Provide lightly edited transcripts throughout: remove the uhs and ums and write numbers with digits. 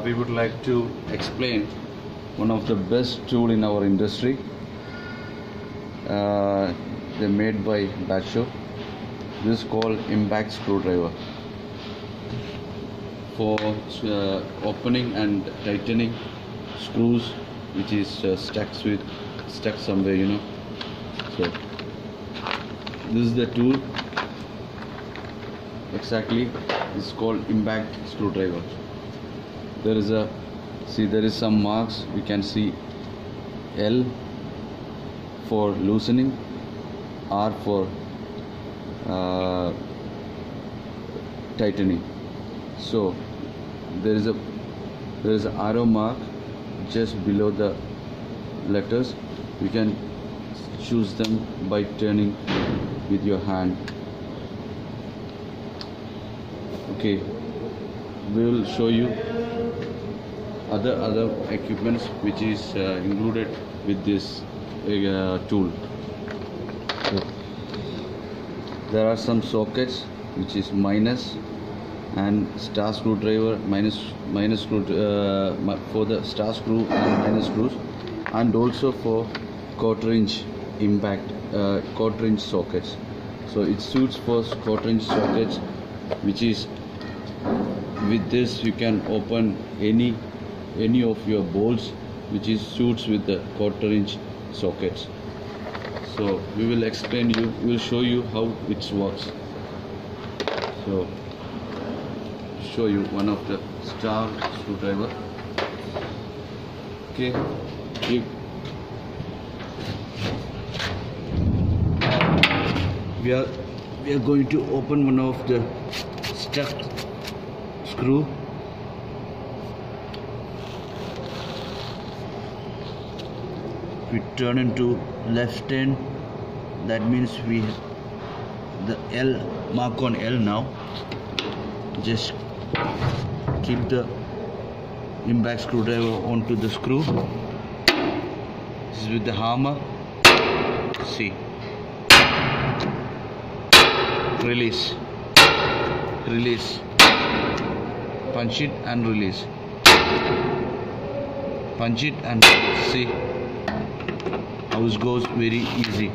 we would like to explain one of the best tool in our industry. They're made by Basho. This is called impact screwdriver for opening and tightening screws which is stuck somewhere, so this is the tool. Exactly, it's called impact screwdriver. There is some marks. We can see L for loosening, R for tightening. So there is an arrow mark just below the letters. You can choose them by turning with your hand. Okay, we will show you other equipments which is included with this tool. So, there are some sockets which is minus and star screwdriver, minus screw for the star screw and minus screws, and also for quarter-inch impact quarter-inch sockets. So it suits for quarter-inch sockets, which is with this you can open any of your bolts which is suits with the quarter-inch sockets. So we will show you how it works. So show you one of the star screwdriver. Okay, we are going to open one of the stuck screw. We turn into left hand, that means the L mark on L now. Just keep the impact screwdriver onto the screw. This is with the hammer. See, release, punch it and release, punch it and see how it goes very easy.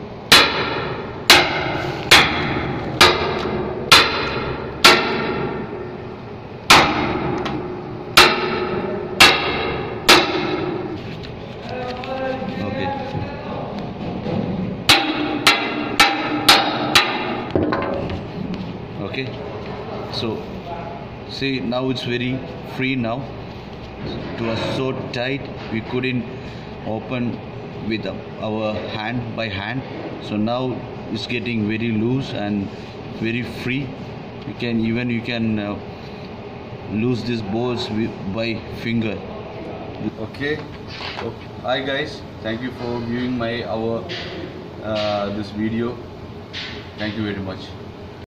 Okay, so see, now it's very free now. It was so tight we couldn't open with our hand by hand, so now it's getting very loose and very free. You can loose these bolts by finger. Okay, so hi guys, thank you for viewing this video. Thank you very much.